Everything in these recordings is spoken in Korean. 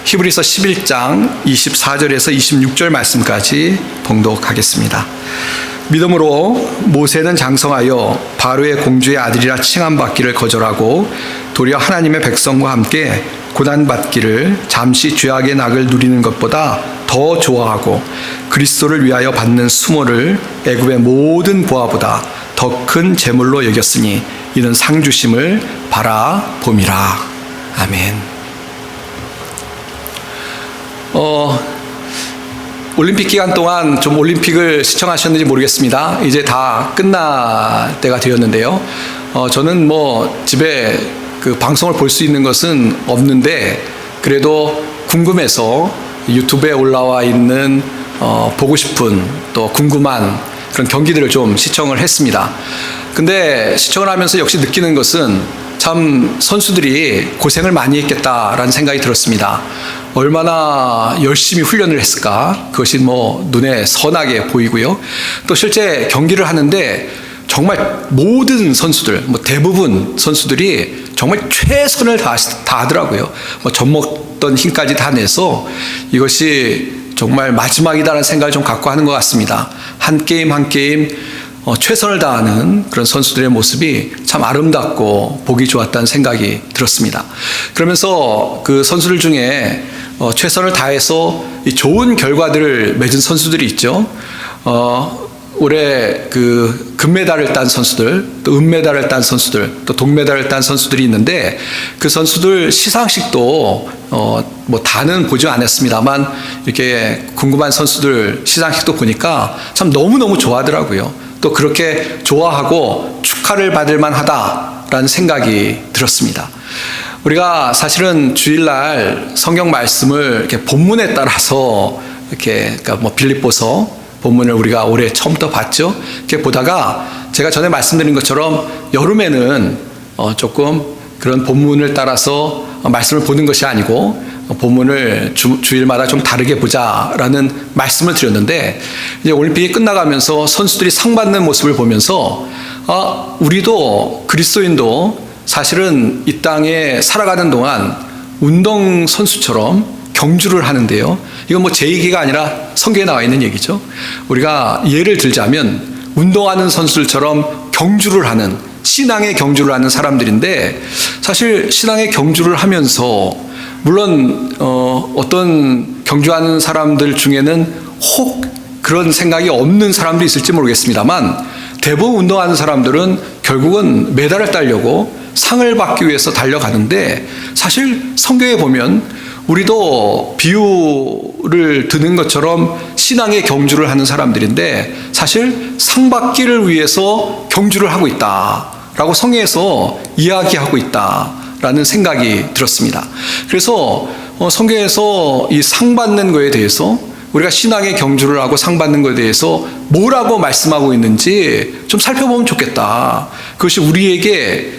히브리서 11장 24절에서 26절 말씀까지 봉독하겠습니다. 믿음으로 모세는 장성하여 바로의 공주의 아들이라 칭함받기를 거절하고 도리어 하나님의 백성과 함께 고난받기를 잠시 죄악의 낙을 누리는 것보다 더 좋아하고 그리스도를 위하여 받는 수모를 애굽의 모든 보화보다 더 큰 재물로 여겼으니 이는 상 주심을 바라봄이라. 아멘. 올림픽 기간 동안 좀 올림픽을 시청하셨는지 모르겠습니다. 이제 다 끝날 때가 되었는데요. 저는 집에 그 방송을 볼 수 있는 것은 없는데 그래도 궁금해서 유튜브에 올라와 있는 보고 싶은 또 궁금한 그런 경기들을 좀 시청을 했습니다. 근데 시청을 하면서 역시 느끼는 것은 참 선수들이 고생을 많이 했겠다라는 생각이 들었습니다. 얼마나 열심히 훈련을 했을까? 그것이 눈에 선하게 보이고요. 또 실제 경기를 하는데 정말 모든 선수들, 대부분 선수들이 정말 최선을 다하더라고요. 젖먹던 힘까지 다 내서 이것이 정말 마지막이다라는 생각을 좀 갖고 하는 것 같습니다. 한 게임 한 게임 최선을 다하는 그런 선수들의 모습이 참 아름답고 보기 좋았다는 생각이 들었습니다. 그러면서 그 선수들 중에 최선을 다해서 이 좋은 결과들을 맺은 선수들이 있죠. 올해 그 금메달을 딴 선수들, 또 은메달을 딴 선수들, 또 동메달을 딴 선수들이 있는데 그 선수들 시상식도 다는 보지 않았습니다만 이렇게 궁금한 선수들 시상식도 보니까 참 너무너무 좋아하더라고요. 또 그렇게 좋아하고 축하를 받을 만하다라는 생각이 들었습니다. 우리가 사실은 주일날 성경 말씀을 이렇게 본문에 따라서 이렇게 빌립보서 본문을 우리가 올해 처음부터 봤죠. 이렇게 보다가 제가 전에 말씀드린 것처럼 여름에는 조금 그런 본문을 따라서 말씀을 보는 것이 아니고 본문을 주일마다 좀 다르게 보자라는 말씀을 드렸는데 이제 올림픽이 끝나가면서 선수들이 상 받는 모습을 보면서 우리도 그리스도인도 사실은 이 땅에 살아가는 동안 운동 선수처럼 경주를 하는데요. 이건 제 얘기가 아니라 성경에 나와 있는 얘기죠. 우리가 예를 들자면 운동하는 선수들처럼 경주를 하는 신앙의 경주를 하는 사람들인데 사실 신앙의 경주를 하면서 물론 어떤 경주하는 사람들 중에는 혹 그런 생각이 없는 사람도 있을지 모르겠습니다만 대부분 운동하는 사람들은 결국은 메달을 따려고 상을 받기 위해서 달려가는데 사실 성경에 보면 우리도 비유를 드는 것처럼 신앙의 경주를 하는 사람들인데 사실 상 받기를 위해서 경주를 하고 있다라고 성경에서 이야기하고 있다라는 생각이 들었습니다. 그래서 성경에서 이 상 받는 거에 대해서 우리가 신앙의 경주를 하고 상 받는 것에 대해서 뭐라고 말씀하고 있는지 좀 살펴보면 좋겠다. 그것이 우리에게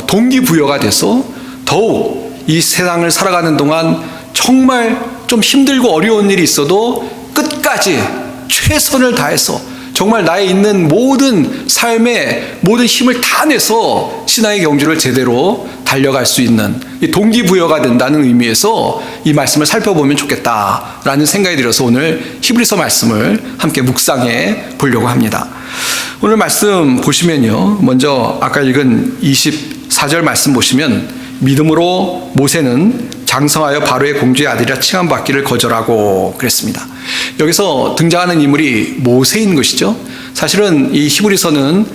동기부여가 돼서 더욱 이 세상을 살아가는 동안 정말 좀 힘들고 어려운 일이 있어도 끝까지 최선을 다해서 정말 나의 있는 모든 삶의 모든 힘을 다 내서 신앙의 경주를 제대로 달려갈 수 있는 이 동기부여가 된다는 의미에서 이 말씀을 살펴보면 좋겠다라는 생각이 들어서 오늘 히브리서 말씀을 함께 묵상해 보려고 합니다. 오늘 말씀 보시면요. 먼저 아까 읽은 24절 말씀 보시면 믿음으로 모세는 장성하여 바로의 공주의 아들이라 칭함받기를 거절하고 그랬습니다. 여기서 등장하는 인물이 모세인 것이죠. 사실은 이 히브리서는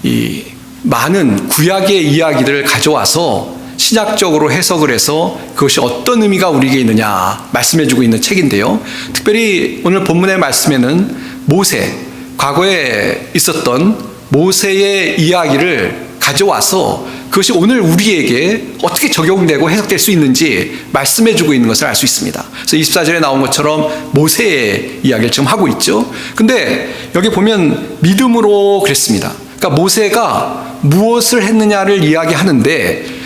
이 많은 구약의 이야기들을 가져와서 신학적으로 해석을 해서 그것이 어떤 의미가 우리에게 있느냐 말씀해주고 있는 책인데요. 특별히 오늘 본문의 말씀에는 모세, 과거에 있었던 모세의 이야기를 가져와서 그것이 오늘 우리에게 어떻게 적용되고 해석될 수 있는지 말씀해주고 있는 것을 알 수 있습니다. 그래서 24절에 나온 것처럼 모세의 이야기를 지금 하고 있죠. 근데 여기 보면 믿음으로 그랬습니다. 그러니까 모세가 무엇을 했느냐를 이야기하는데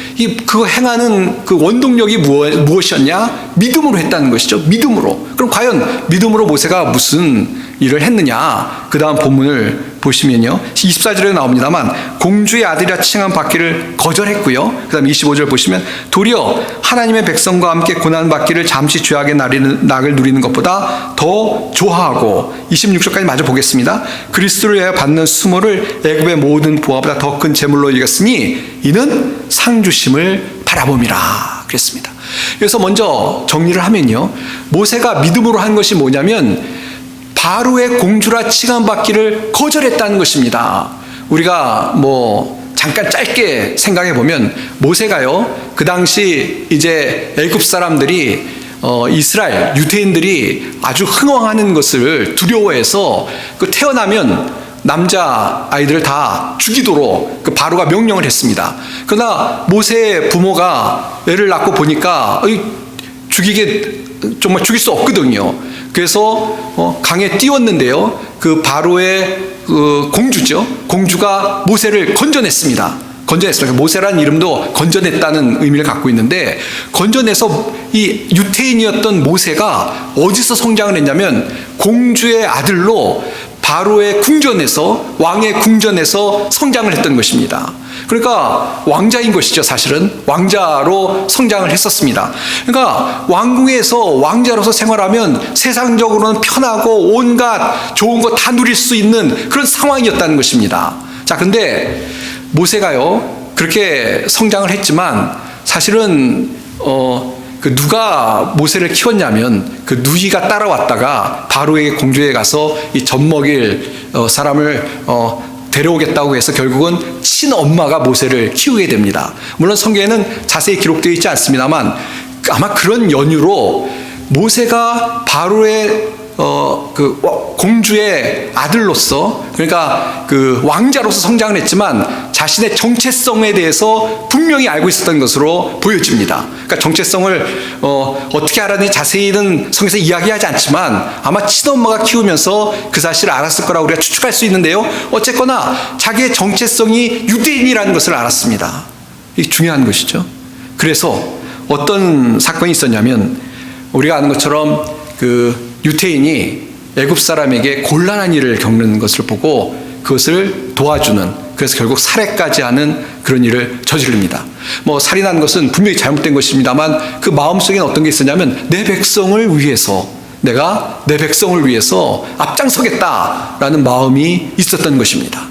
그거 행하는 그 원동력이 무엇이었냐? 믿음으로 했다는 것이죠. 믿음으로. 그럼 과연 믿음으로 모세가 무슨 일을 했느냐? 그 다음 본문을 보시면요. 24절에 나옵니다만 공주의 아들이라 칭함받기를 거절했고요. 그 다음 25절 보시면 도리어 하나님의 백성과 함께 고난받기를 잠시 죄악의 낙을 누리는 것보다 더 좋아하고 26절까지 마저 보겠습니다. 그리스도를 위하여 받는 수모를 애굽의 모든 보화보다 더 큰 재물로 여겼으니 이는 상주심을 바라봄이라 그랬습니다. 그래서 먼저 정리를 하면요. 모세가 믿음으로 한 것이 뭐냐면 바로의 공주라 칭함받기를 거절했다는 것입니다. 우리가 잠깐 짧게 생각해 보면 모세가요, 그 당시 이제 애굽 사람들이 이스라엘 유대인들이 아주 흥왕하는 것을 두려워해서 그 태어나면 남자 아이들을 다 죽이도록 그 바로가 명령을 했습니다. 그러나 모세의 부모가 애를 낳고 보니까 정말 죽일 수 없거든요. 그래서 강에 띄웠는데요. 그 바로의 그 공주가 모세를 건져냈습니다. 모세라는 이름도 건져냈다는 의미를 갖고 있는데, 건져내서 이 유태인이었던 모세가 어디서 성장을 했냐면 공주의 아들로 바로의 궁전에서, 왕의 궁전에서 성장을 했던 것입니다. 그러니까 왕자인 것이죠. 사실은 왕자로 성장을 했었습니다. 그러니까 왕궁에서 왕자로서 생활하면 세상적으로는 편하고 온갖 좋은 거 다 누릴 수 있는 그런 상황이었다는 것입니다. 자, 근데 모세가요 그렇게 성장을 했지만 사실은 그 누가 모세를 키웠냐면 그 누이가 따라왔다가 바로에게 공주에 가서 이 젖 먹일 사람을 데려오겠다고 해서 결국은 친엄마가 모세를 키우게 됩니다. 물론 성경에는 자세히 기록되어 있지 않습니다만 아마 그런 연유로 모세가 바로의 공주의 아들로서, 그러니까 그 왕자로서 성장을 했지만 자신의 정체성에 대해서 분명히 알고 있었던 것으로 보여집니다. 그러니까 정체성을 어떻게 알았는지 자세히는 성경에서 이야기하지 않지만 아마 친엄마가 키우면서 그 사실을 알았을 거라고 우리가 추측할 수 있는데요. 어쨌거나 자기의 정체성이 유대인이라는 것을 알았습니다. 이게 중요한 것이죠. 그래서 어떤 사건이 있었냐면, 우리가 아는 것처럼 그 유태인이 애굽 사람에게 곤란한 일을 겪는 것을 보고 그것을 도와주는, 그래서 결국 살해까지 하는 그런 일을 저지릅니다. 살인한 것은 분명히 잘못된 것입니다만 그 마음속에는 어떤 게 있었냐면 내 백성을 위해서, 내가 내 백성을 위해서 앞장서겠다라는 마음이 있었던 것입니다.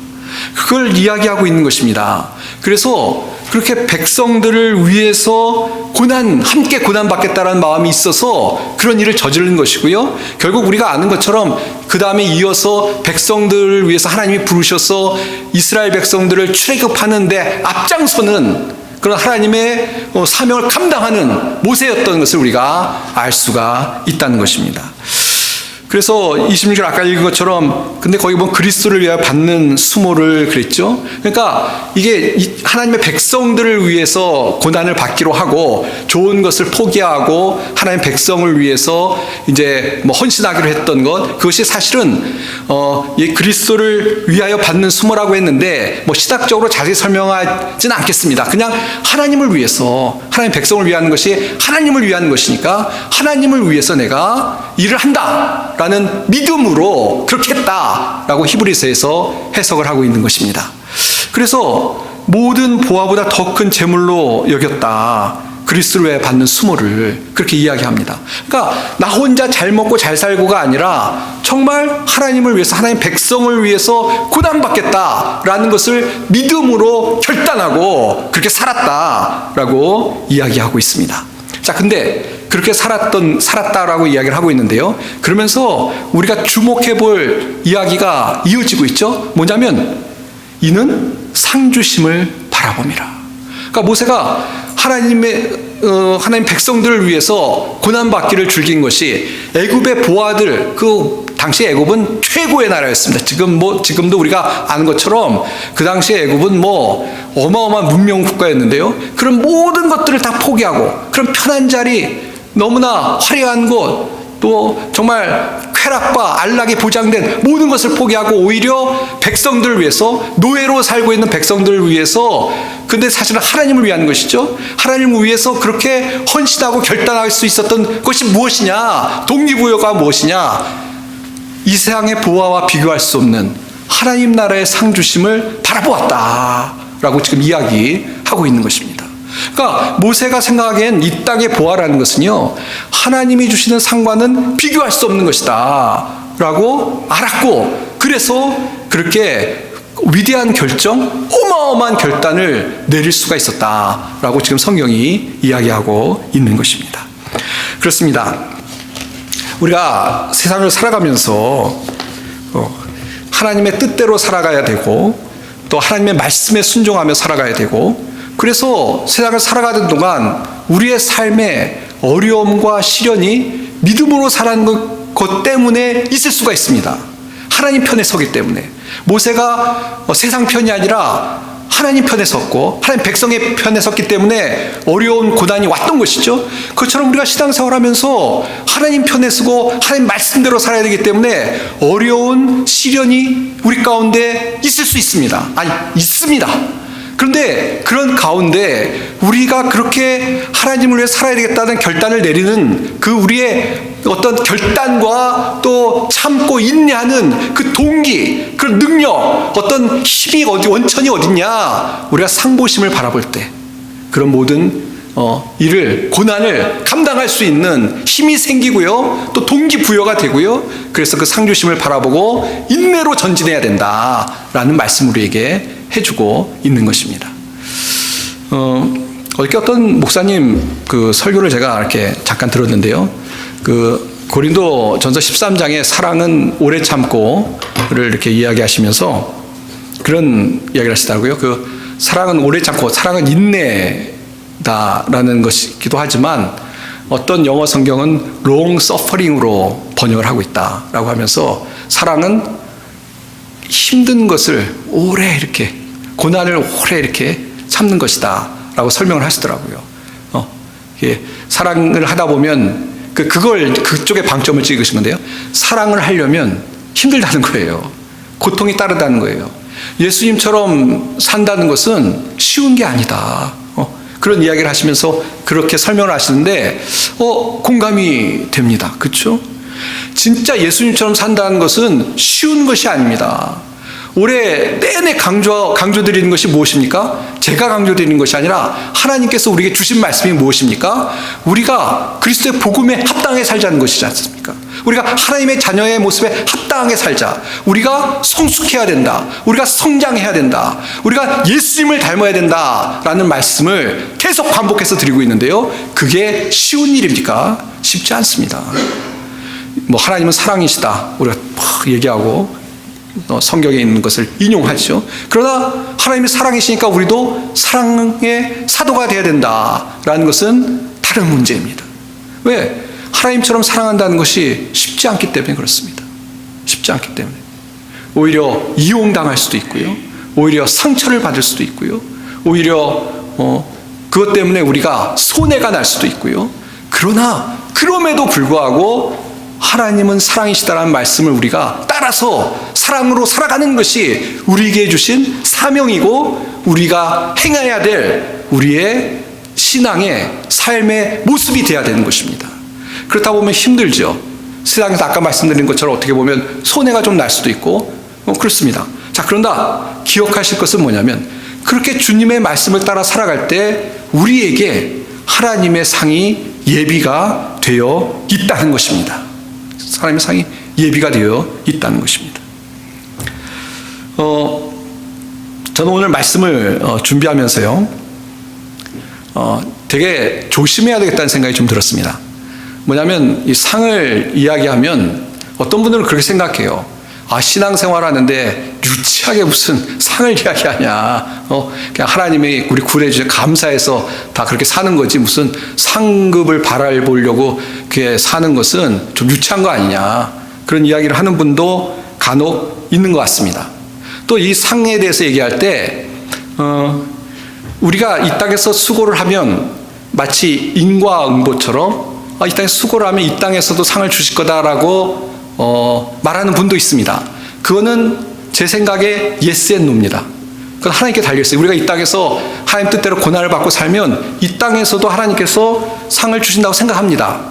그걸 이야기하고 있는 것입니다. 그래서 그렇게 백성들을 위해서 함께 고난받겠다는 마음이 있어서 그런 일을 저지른 것이고요. 결국 우리가 아는 것처럼 그 다음에 이어서 백성들을 위해서 하나님이 부르셔서 이스라엘 백성들을 출애굽하는데 앞장서는 그런 하나님의 사명을 감당하는 모세였던 것을 우리가 알 수가 있다는 것입니다. 그래서 26절 아까 읽은 것처럼, 근데 거기 보면 그리스도를 위하여 받는 수모를 그랬죠. 그러니까 이게 하나님의 백성들을 위해서 고난을 받기로 하고 좋은 것을 포기하고 하나님의 백성을 위해서 이제 헌신하기로 했던 것, 그것이 사실은 이 그리스도를 위하여 받는 수모라고 했는데 시각적으로 자세히 설명하지는 않겠습니다. 그냥 하나님을 위해서, 하나님 백성을 위하는 것이 하나님을 위한 것이니까 하나님을 위해서 내가 일을 한다 라는 믿음으로 그렇게 했다라고 히브리서에서 해석을 하고 있는 것입니다. 그래서 모든 보화보다 더 큰 재물로 여겼다, 그리스도를 위해 받는 수모를 그렇게 이야기합니다. 그러니까 나 혼자 잘 먹고 잘 살고가 아니라 정말 하나님을 위해서, 하나님 백성을 위해서 고난받겠다라는 것을 믿음으로 결단하고 그렇게 살았다라고 이야기하고 있습니다. 자, 근데 그렇게 살았다라고 이야기를 하고 있는데요. 그러면서 우리가 주목해 볼 이야기가 이어지고 있죠. 뭐냐면 이는 상주심을 바라봄이라. 그러니까 모세가 하나님 백성들을 위해서 고난받기를 즐긴 것이 애굽의 보아들, 그 당시 애굽은 최고의 나라였습니다. 지금도 우리가 아는 것처럼 그 당시 애굽은 어마어마한 문명 국가였는데요. 그런 모든 것들을 다 포기하고 그런 편한 자리, 너무나 화려한 곳, 또 정말 쾌락과 안락이 보장된 모든 것을 포기하고 오히려 백성들을 위해서, 노예로 살고 있는 백성들을 위해서, 근데 사실은 하나님을 위한 것이죠. 하나님을 위해서 그렇게 헌신하고 결단할 수 있었던 것이 무엇이냐? 독립의회가 무엇이냐? 이 세상의 보화와 비교할 수 없는 하나님 나라의 상 주심을 바라보았다라고 지금 이야기하고 있는 것입니다. 그러니까 모세가 생각하기엔 이 땅의 보화라는 것은요, 하나님이 주시는 상과는 비교할 수 없는 것이다 라고 알았고, 그래서 그렇게 위대한 결정, 어마어마한 결단을 내릴 수가 있었다라고 지금 성경이 이야기하고 있는 것입니다. 그렇습니다. 우리가 세상을 살아가면서 하나님의 뜻대로 살아가야 되고, 또 하나님의 말씀에 순종하며 살아가야 되고, 그래서 세상을 살아가는 동안 우리의 삶에 어려움과 시련이 믿음으로 살아가는 것 때문에 있을 수가 있습니다. 하나님 편에 서기 때문에. 모세가 세상 편이 아니라 하나님 편에 섰고 하나님 백성의 편에 섰기 때문에 어려운 고난이 왔던 것이죠. 그것처럼 우리가 신앙생활하면서 하나님 편에 서고 하나님 말씀대로 살아야 되기 때문에 어려운 시련이 우리 가운데 있을 수 있습니다. 아니, 있습니다. 그런데 그런 가운데 우리가 그렇게 하나님을 위해 살아야 되겠다는 결단을 내리는 그 우리의 어떤 결단과 또 참고 인내하는 그 동기, 그 능력, 어떤 힘이 원천이 어딨냐, 우리가 상보심을 바라볼 때 그런 모든 일을, 고난을 감당할 수 있는 힘이 생기고요, 또 동기부여가 되고요. 그래서 그 상주심을 바라보고 인내로 전진해야 된다라는 말씀을 우리에게 해주고 있는 것입니다. 어저께 어떤 목사님 그 설교를 제가 이렇게 잠깐 들었는데요. 그 고린도 전서 13장에 사랑은 오래 참고를 이렇게 이야기하시면서 그런 이야기를 하시더라고요. 그 사랑은 오래 참고, 사랑은 인내다라는 것이기도 하지만 어떤 영어 성경은 long suffering으로 번역을 하고 있다라고 하면서 사랑은 힘든 것을 오래 이렇게, 고난을 오래 이렇게 참는 것이다 라고 설명을 하시더라고요. 사랑을 하다 보면 그걸 그쪽에 방점을 찍으신 건데요, 사랑을 하려면 힘들다는 거예요. 고통이 따르다는 거예요. 예수님처럼 산다는 것은 쉬운 게 아니다. 그런 이야기를 하시면서 그렇게 설명을 하시는데 공감이 됩니다. 그렇죠? 진짜 예수님처럼 산다는 것은 쉬운 것이 아닙니다. 올해 내내 강조드리는 것이 무엇입니까? 제가 강조드리는 것이 아니라 하나님께서 우리에게 주신 말씀이 무엇입니까? 우리가 그리스도의 복음에 합당하게 살자는 것이지 않습니까? 우리가 하나님의 자녀의 모습에 합당하게 살자. 우리가 성숙해야 된다. 우리가 성장해야 된다. 우리가 예수님을 닮아야 된다라는 말씀을 계속 반복해서 드리고 있는데요, 그게 쉬운 일입니까? 쉽지 않습니다. 하나님은 사랑이시다 우리가 막 얘기하고 성경에 있는 것을 인용하죠. 그러나 하나님이 사랑이시니까 우리도 사랑의 사도가 되어야 된다라는 것은 다른 문제입니다. 왜? 하나님처럼 사랑한다는 것이 쉽지 않기 때문에 그렇습니다. 쉽지 않기 때문에 오히려 이용당할 수도 있고요, 오히려 상처를 받을 수도 있고요, 오히려 그것 때문에 우리가 손해가 날 수도 있고요. 그러나 그럼에도 불구하고 하나님은 사랑이시다라는 말씀을 우리가 따라서 사랑으로 살아가는 것이 우리에게 주신 사명이고 우리가 행해야 될 우리의 신앙의 삶의 모습이 되어야 되는 것입니다. 그렇다 보면 힘들죠. 세상에서 아까 말씀드린 것처럼 어떻게 보면 손해가 좀 날 수도 있고 그렇습니다. 자, 그런다 기억하실 것은 뭐냐면, 그렇게 주님의 말씀을 따라 살아갈 때 우리에게 하나님의 상이 예비가 되어 있다는 것입니다. 하나님의 상이 예비가 되어 있다는 것입니다. 저는 오늘 말씀을 준비하면서요, 되게 조심해야 되겠다는 생각이 좀 들었습니다. 뭐냐면 이 상을 이야기하면 어떤 분들은 그렇게 생각해요. 신앙생활 하는데 유치하게 무슨 상을 이야기하냐. 그냥 하나님이 우리 구해주셔서 감사해서 다 그렇게 사는 거지, 무슨 상급을 바라보려고 그렇게 사는 것은 좀 유치한 거 아니냐. 그런 이야기를 하는 분도 간혹 있는 것 같습니다. 또 이 상에 대해서 얘기할 때 우리가 이 땅에서 수고를 하면 마치 인과응보처럼 이 땅에서 수고를 하면 이 땅에서도 상을 주실 거다라고 말하는 분도 있습니다. 그거는 제 생각에 yes and no입니다. 그건 하나님께 달려있어요. 우리가 이 땅에서 하나님 뜻대로 고난을 받고 살면 이 땅에서도 하나님께서 상을 주신다고 생각합니다.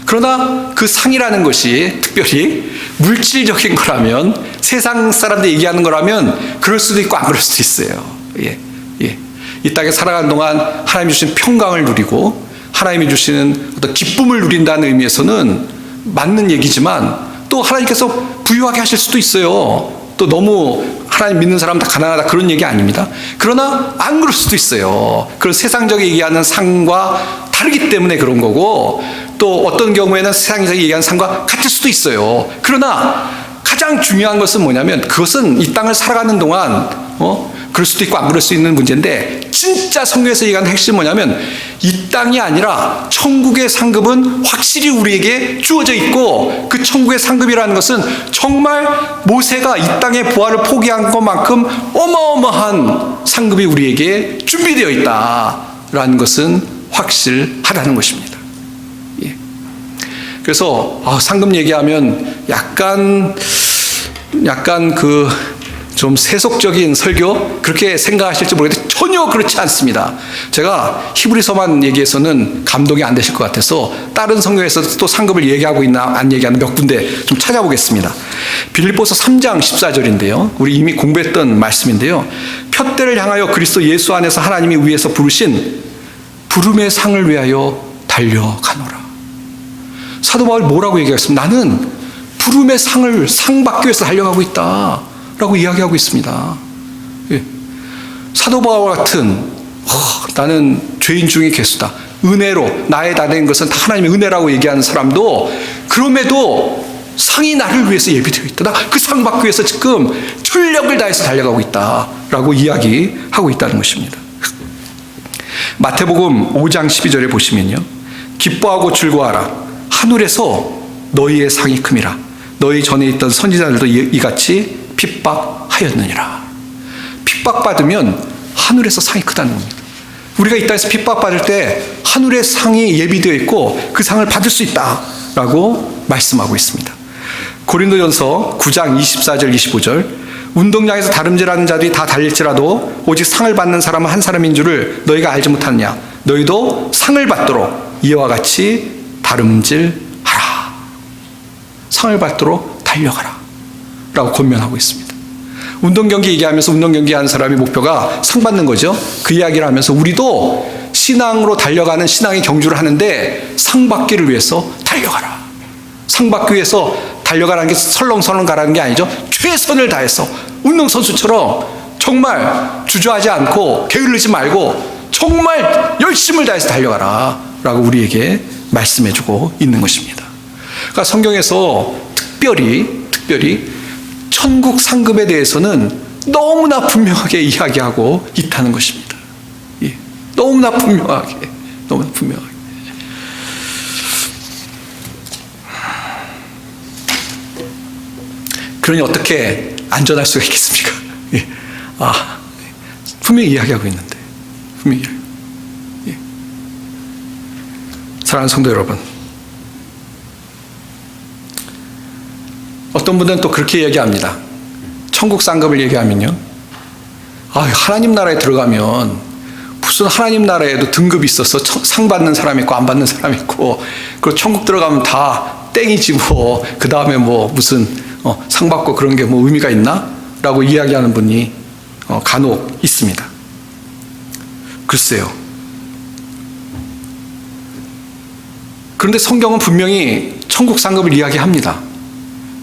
그러나 그 상이라는 것이 특별히 물질적인 거라면, 세상 사람들이 얘기하는 거라면 그럴 수도 있고 안 그럴 수도 있어요. 예, 예. 이 땅에 살아가는 동안 하나님이 주신 평강을 누리고 하나님이 주시는 어떤 기쁨을 누린다는 의미에서는 맞는 얘기지만, 또 하나님께서 부유하게 하실 수도 있어요. 또 너무 하나님 믿는 사람 다 가난하다 그런 얘기 아닙니다. 그러나 안 그럴 수도 있어요. 그런 세상적인 얘기하는 상과 다르기 때문에 그런 거고, 또 어떤 경우에는 세상에서 얘기하는 상과 같을 수도 있어요. 그러나 가장 중요한 것은 뭐냐면, 그것은 이 땅을 살아가는 동안 그럴 수도 있고 안 그럴 수 있는 문제인데, 진짜 성경에서 얘기하는 핵심은 뭐냐면, 이 땅이 아니라 천국의 상급은 확실히 우리에게 주어져 있고, 그 천국의 상급이라는 것은 정말 모세가 이 땅의 부활을 포기한 것만큼 어마어마한 상급이 우리에게 준비되어 있다라는 것은 확실하다는 것입니다. 예. 그래서 상급 얘기하면 약간 좀 세속적인 설교 그렇게 생각하실지 모르겠는데 전혀 그렇지 않습니다. 제가 히브리서만 얘기해서는 감동이 안 되실 것 같아서 다른 성경에서 또 상급을 얘기하고 있나 안 얘기하는 몇 군데 좀 찾아보겠습니다. 빌립보서 3장 14절인데요. 우리 이미 공부했던 말씀인데요. 푯대를 향하여 그리스도 예수 안에서 하나님이 위에서 부르신 부름의 상을 위하여 달려가노라. 사도 바울이 뭐라고 얘기했습니까? 나는 부름의 상 받기 위해서 달려가고 있다 라고 이야기하고 있습니다. 예. 사도 바울 같은 나는 죄인 중에 괴수다, 은혜로 나의 다 된 것은 다 하나님의 은혜라고 얘기하는 사람도 그럼에도 상이 나를 위해서 예비되어 있다, 나 그 상 받기 위해서 지금 전력을 다해서 달려가고 있다 라고 이야기하고 있다는 것입니다. 마태복음 5장 12절에 보시면요, 기뻐하고 즐거워하라, 하늘에서 너희의 상이 큼이라, 너희 전에 있던 선지자들도 이같이 핍박하였느니라. 핍박받으면 하늘에서 상이 크다는 겁니다. 우리가 이 땅에서 핍박받을 때 하늘의 상이 예비되어 있고 그 상을 받을 수 있다라고 말씀하고 있습니다. 고린도전서 9장 24절 25절, 운동장에서 다름질하는 자들이 다 달릴지라도 오직 상을 받는 사람은 한 사람인 줄을 너희가 알지 못하느냐. 너희도 상을 받도록 이와 같이 다름질하라. 상을 받도록 달려가라 라고 권면하고 있습니다. 운동경기 얘기하면서 운동경기 하는 사람의 목표가 상 받는 거죠. 그 이야기를 하면서 우리도 신앙으로 달려가는 신앙의 경주를 하는데 상 받기를 위해서 달려가라. 상 받기 위해서 달려가라는 게 설렁설렁 가라는 게 아니죠. 최선을 다해서 운동선수처럼 정말 주저하지 않고 게을르지 말고 정말 열심을 다해서 달려가라 라고 우리에게 말씀해주고 있는 것입니다. 그러니까 성경에서 특별히 천국 상급에 대해서는 너무나 분명하게 이야기하고 있다는 것입니다. 예, 너무나 분명하게. 그러니 어떻게 안전할 수가 있겠습니까? 예. 분명히 이야기하고 있는데, 예. 사랑하는 성도 여러분, 어떤 분들은 또 그렇게 얘기합니다. 천국 상급을 얘기하면요, 하나님 나라에 들어가면 무슨 하나님 나라에도 등급이 있어서 상 받는 사람 있고 안 받는 사람 있고, 그리고 천국 들어가면 다 땡이지 뭐 그 다음에 뭐 무슨 상 받고 그런 게 뭐 의미가 있나? 라고 이야기하는 분이 간혹 있습니다. 글쎄요. 그런데 성경은 분명히 천국 상급을 이야기합니다.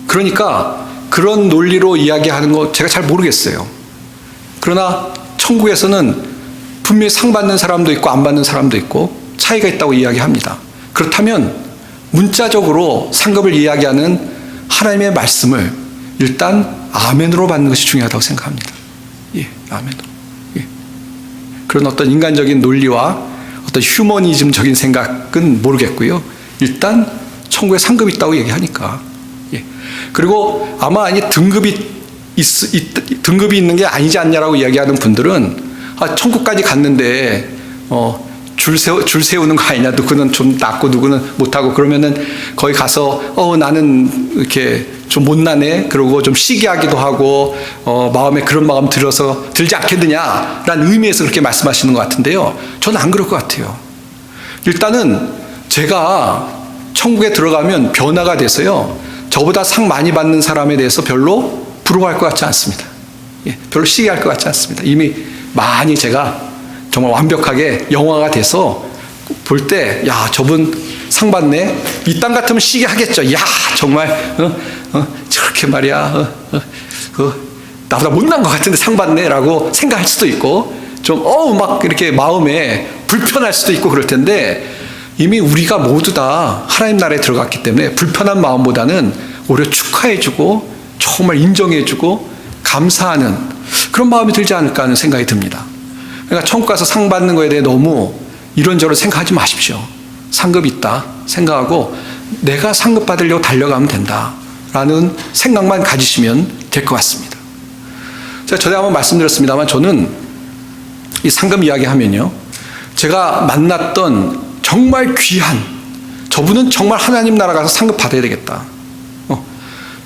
그러니까 그런 논리로 이야기하는 거 제가 잘 모르겠어요. 그러나 천국에서는 분명히 상 받는 사람도 있고 안 받는 사람도 있고 차이가 있다고 이야기합니다. 그렇다면 문자적으로 상급을 이야기하는 하나님의 말씀을 일단 아멘으로 받는 것이 중요하다고 생각합니다. 예, 아멘으로. 예. 그런 어떤 인간적인 논리와 어떤 휴머니즘적인 생각은 모르겠고요. 일단 천국에 상급이 있다고 얘기하니까. 예. 그리고 아마 등급이 있는 게 아니지 않냐라고 이야기하는 분들은 천국까지 갔는데 줄 세우는 거 아니냐, 누구는 좀 낫고 누구는 못하고 그러면은 거기 가서 나는 이렇게 좀 못나네 그러고 좀 시기하기도 하고 마음에 그런 마음 들지 않겠느냐라는 의미에서 그렇게 말씀하시는 것 같은데요, 저는 안 그럴 것 같아요. 일단은 제가 천국에 들어가면 변화가 돼서요, 저보다 상 많이 받는 사람에 대해서 별로 부러워할 것 같지 않습니다. 별로 시기할 것 같지 않습니다. 이미 많이 제가 정말 완벽하게 영화가 돼서 볼 때, 야, 저분 상 받네. 이 땅 같으면 시기하겠죠. 야, 정말 저렇게 말이야, 나보다 못난 것 같은데 상 받네라고 생각할 수도 있고, 좀 막 이렇게 마음에 불편할 수도 있고 그럴 텐데, 이미 우리가 모두 다 하나님 나라에 들어갔기 때문에 불편한 마음보다는 오히려 축하해주고 정말 인정해주고 감사하는 그런 마음이 들지 않을까 하는 생각이 듭니다. 그러니까 천국 가서 상 받는 거에 대해 너무 이런저런 생각하지 마십시오. 상급 있다 생각하고 내가 상급 받으려고 달려가면 된다라는 생각만 가지시면 될 것 같습니다. 제가 전에 한번 말씀드렸습니다만, 저는 이 상급 이야기 하면요, 제가 만났던 정말 귀한, 저분은 정말 하나님 나라 가서 상급 받아야 되겠다,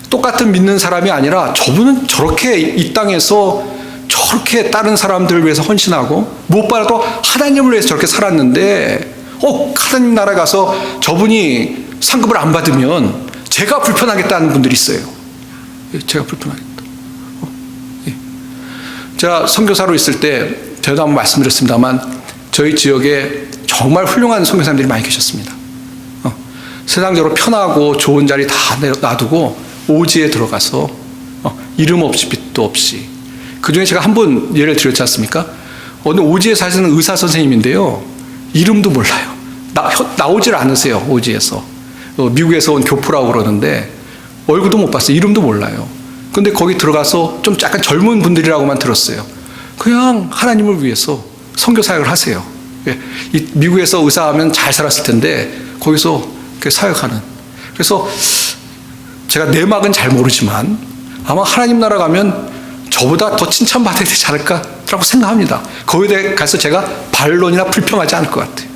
똑같은 믿는 사람이 아니라 저분은 저렇게 이 땅에서 저렇게 다른 사람들을 위해서 헌신하고 무엇보다도 하나님을 위해서 저렇게 살았는데, 하나님 나라 가서 저분이 상급을 안 받으면 제가 불편하겠다는 분들이 있어요. 제가 불편하겠다. 제가 선교사로 있을 때 제가 한번 말씀드렸습니다만, 저희 지역에 정말 훌륭한 선교사님들이 많이 계셨습니다. 세상적으로 편하고 좋은 자리 다 놔두고 오지에 들어가서 이름 없이 빛도 없이, 그 중에 제가 한 분 예를 드렸지 않습니까? 어느 오지에 사시는 의사 선생님인데요, 이름도 몰라요. 나오질 않으세요. 오지에서 미국에서 온 교포라고 그러는데 얼굴도 못 봤어요. 이름도 몰라요. 근데 거기 들어가서 좀 약간 젊은 분들이라고만 들었어요. 그냥 하나님을 위해서 선교 사역을 하세요. 이 미국에서 의사하면 잘 살았을 텐데 거기서 사역하는. 그래서 제가 내막은 잘 모르지만 아마 하나님 나라 가면 저보다 더 칭찬받아야 되지 않을까라고 생각합니다. 거기에 대해 가서 제가 반론이나 불평하지 않을 것 같아요.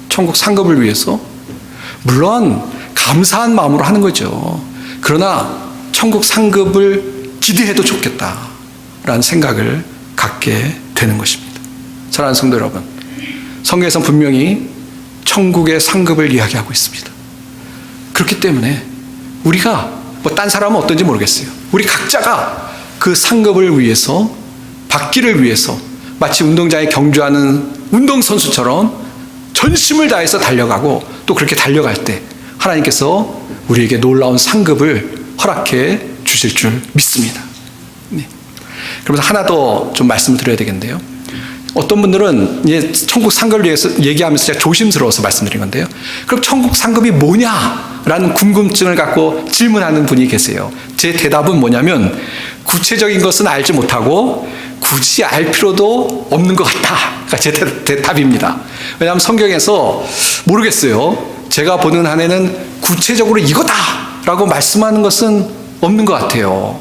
천국 상급을 위해서 물론 감사한 마음으로 하는 거죠. 그러나 천국 상급을 기대해도 좋겠다라는 생각을 갖게 되는 것입니다. 사랑하는 성도 여러분, 성경에서는 분명히 천국의 상급을 이야기하고 있습니다. 그렇기 때문에 우리가 딴 사람은 어떤지 모르겠어요. 우리 각자가 그 상급을 위해서, 받기를 위해서 마치 운동장에 경주하는 운동선수처럼 전심을 다해서 달려가고, 또 그렇게 달려갈 때 하나님께서 우리에게 놀라운 상급을 허락해 주실 줄 믿습니다. 네. 그러면서 하나 더 좀 말씀을 드려야 되겠는데요. 어떤 분들은 이제 천국 상급을 위해서 얘기하면서 제가 조심스러워서 말씀드린 건데요. 그럼 천국 상급이 뭐냐라는 궁금증을 갖고 질문하는 분이 계세요. 제 대답은 뭐냐면, 구체적인 것은 알지 못하고 굳이 알 필요도 없는 것 같다가 제 대답입니다. 왜냐하면 성경에서 모르겠어요. 제가 보는 한에는 구체적으로 이거다라고 말씀하는 것은 없는 것 같아요.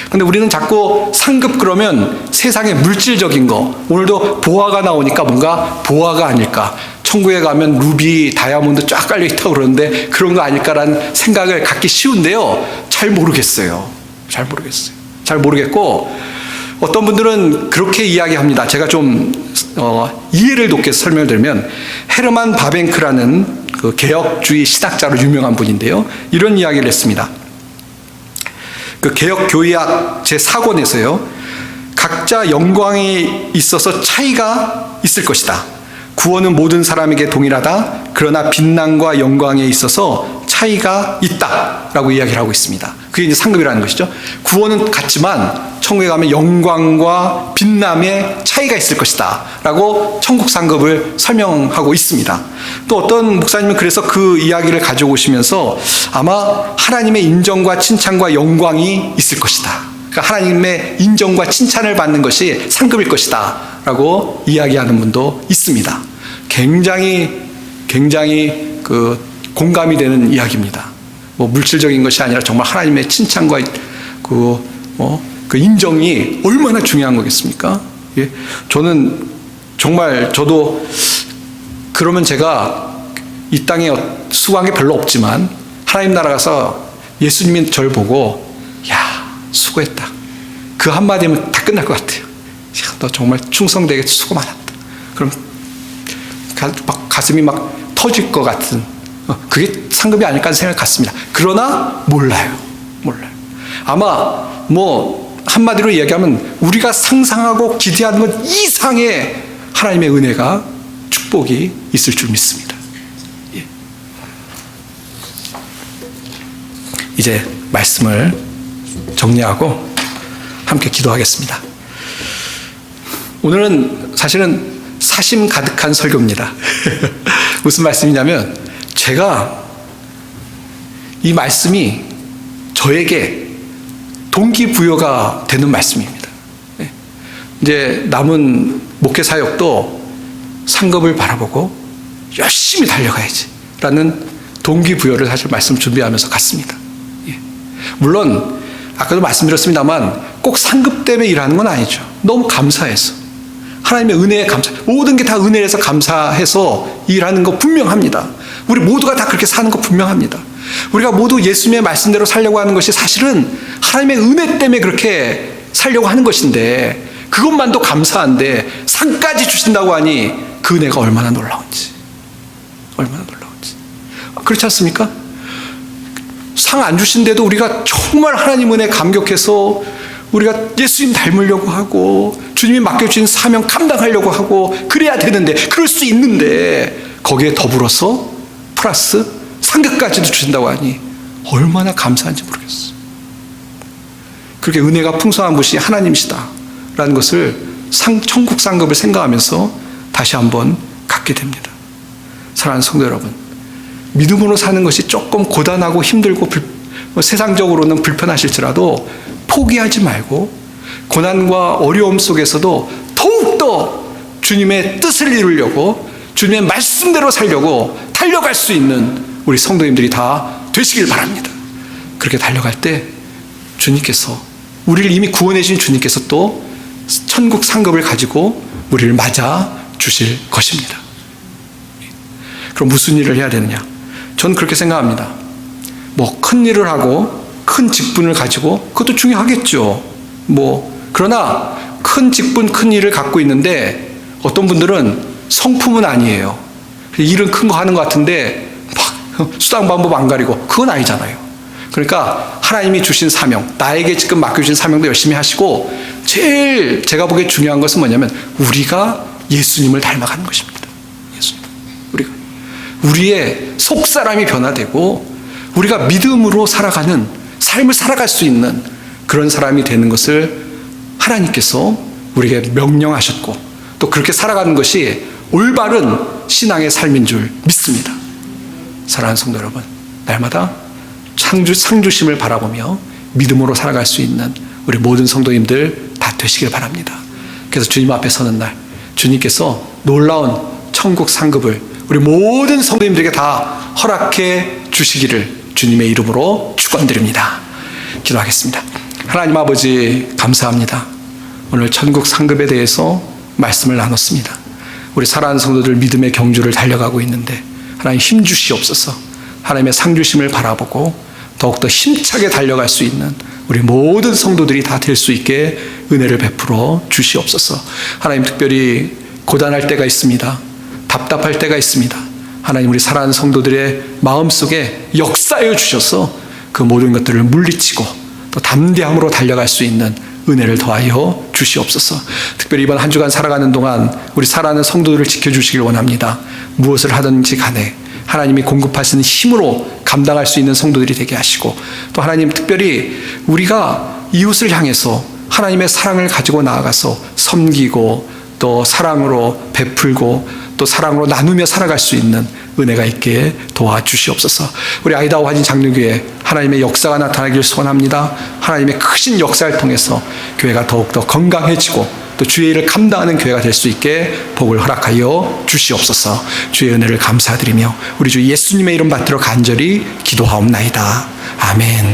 근데 우리는 자꾸 상급 그러면 세상의 물질적인 거, 오늘도 보화가 나오니까 뭔가 보화가 아닐까, 천국에 가면 루비, 다이아몬드 쫙 깔려있다고 그러는데 그런 거 아닐까라는 생각을 갖기 쉬운데요, 잘 모르겠어요. 잘 모르겠고, 어떤 분들은 그렇게 이야기합니다. 제가 좀 이해를 돕게 설명을 드리면, 헤르만 바벤크라는 그 개혁주의 신학자로 유명한 분인데요, 이런 이야기를 했습니다. 그 개혁교회학 제4권에서요, 각자 영광에 있어서 차이가 있을 것이다. 구원은 모든 사람에게 동일하다. 그러나 빛남과 영광에 있어서 차이가 있다라고 이야기를 하고 있습니다. 그게 이제 상급이라는 것이죠. 구원은 같지만 천국에 가면 영광과 빛남의 차이가 있을 것이다 라고 천국 상급을 설명하고 있습니다. 또 어떤 목사님은 그래서 그 이야기를 가져오시면서 아마 하나님의 인정과 칭찬과 영광이 있을 것이다, 그러니까 하나님의 인정과 칭찬을 받는 것이 상급일 것이다 라고 이야기하는 분도 있습니다. 굉장히 그 공감이 되는 이야기입니다. 뭐 물질적인 것이 아니라 정말 하나님의 칭찬과 그 인정이 얼마나 중요한 거겠습니까? 예? 저는 정말, 저도 그러면 제가 이 땅에 수고한 게 별로 없지만 하나님 나라 가서 예수님이 저를 보고, 야, 수고했다, 그 한마디면 다 끝날 것 같아요. 야, 너 정말 충성되게 수고 많았다. 그럼 가슴이 막 터질 것 같은 그게 상급이 아닐까 하는 생각을 갖습니다. 그러나 몰라요. 아마 한마디로 이야기하면 우리가 상상하고 기대하는 것 이상의 하나님의 은혜가 축복이 있을 줄 믿습니다. 예. 이제 말씀을 정리하고 함께 기도하겠습니다. 오늘은 사실은 사심 가득한 설교입니다. 무슨 말씀이냐면 제가 이 말씀이 저에게 동기부여가 되는 말씀입니다. 이제 남은 목회 사역도 상급을 바라보고 열심히 달려가야지 라는 동기부여를 사실 말씀 준비하면서 갔습니다. 물론 아까도 말씀드렸습니다만 꼭 상급 때문에 일하는 건 아니죠. 너무 감사해서 하나님의 은혜에 감사, 모든 게 다 은혜에서 감사해서 일하는 거 분명합니다. 우리 모두가 다 그렇게 사는 거 분명합니다. 우리가 모두 예수님의 말씀대로 살려고 하는 것이 사실은 하나님의 은혜 때문에 그렇게 살려고 하는 것인데, 그것만도 감사한데 상까지 주신다고 하니 그 은혜가 얼마나 놀라운지. 그렇지 않습니까? 상 안 주신데도 우리가 정말 하나님 은혜에 감격해서 우리가 예수님 닮으려고 하고 주님이 맡겨주신 사명 감당하려고 하고 그래야 되는데, 그럴 수 있는데 거기에 더불어서 플러스 상급까지도 주신다고 하니 얼마나 감사한지 모르겠어요. 그렇게 은혜가 풍성한 분이 하나님이시다라는 것을 천국 상급을 생각하면서 다시 한번 갖게 됩니다. 사랑하는 성도 여러분, 믿음으로 사는 것이 조금 고단하고 힘들고 세상적으로는 불편하실지라도 포기하지 말고 고난과 어려움 속에서도 더욱더 주님의 뜻을 이루려고 주님의 말씀대로 살려고 달려갈 수 있는 우리 성도님들이 다 되시길 바랍니다. 그렇게 달려갈 때 주님께서, 우리를 이미 구원해 주신 주님께서 또 천국 상급을 가지고 우리를 맞아 주실 것입니다. 그럼 무슨 일을 해야 되느냐? 저는 그렇게 생각합니다. 큰 일을 하고 큰 직분을 가지고, 그것도 중요하겠죠. 그러나 큰 직분, 큰 일을 갖고 있는데 어떤 분들은 성품은 아니에요. 일은 큰 거 하는 것 같은데 막 수당 방법 안 가리고, 그건 아니잖아요. 그러니까 하나님이 주신 사명, 나에게 지금 맡겨주신 사명도 열심히 하시고, 제일 제가 보기에 중요한 것은 뭐냐면 우리가 예수님을 닮아가는 것입니다. 우리가 우리의 속사람이 변화되고 우리가 믿음으로 살아가는 삶을 살아갈 수 있는 그런 사람이 되는 것을 하나님께서 우리에게 명령하셨고, 또 그렇게 살아가는 것이 올바른 신앙의 삶인 줄 믿습니다. 사랑하는 성도 여러분, 날마다 상주심을 바라보며 믿음으로 살아갈 수 있는 우리 모든 성도님들 다 되시길 바랍니다. 그래서 주님 앞에 서는 날 주님께서 놀라운 천국 상급을 우리 모든 성도님들에게 다 허락해 주시기를 주님의 이름으로 축원드립니다. 기도하겠습니다. 하나님 아버지, 감사합니다. 오늘 천국 상급에 대해서 말씀을 나눴습니다. 우리 사랑하는 성도들 믿음의 경주를 달려가고 있는데 하나님 힘 주시옵소서. 하나님의 상주심을 바라보고 더욱더 힘차게 달려갈 수 있는 우리 모든 성도들이 다 될 수 있게 은혜를 베풀어 주시옵소서. 하나님, 특별히 고단할 때가 있습니다. 답답할 때가 있습니다. 하나님, 우리 사랑하는 성도들의 마음속에 역사해 주셔서 그 모든 것들을 물리치고 또 담대함으로 달려갈 수 있는 은혜를 더하여 주시옵소서. 특별히 이번 한 주간 살아가는 동안 우리 사랑하는 성도들을 지켜주시길 원합니다. 무엇을 하든지 간에 하나님이 공급하시는 힘으로 감당할 수 있는 성도들이 되게 하시고, 또 하나님, 특별히 우리가 이웃을 향해서 하나님의 사랑을 가지고 나아가서 섬기고 또 사랑으로 베풀고 또 사랑으로 나누며 살아갈 수 있는 은혜가 있게 도와주시옵소서. 우리 아이다호 화진 장로교회 하나님의 역사가 나타나기를 소원합니다. 하나님의 크신 역사를 통해서 교회가 더욱더 건강해지고 또 주의 일을 감당하는 교회가 될 수 있게 복을 허락하여 주시옵소서. 주의 은혜를 감사드리며 우리 주 예수님의 이름 받들어 간절히 기도하옵나이다. 아멘.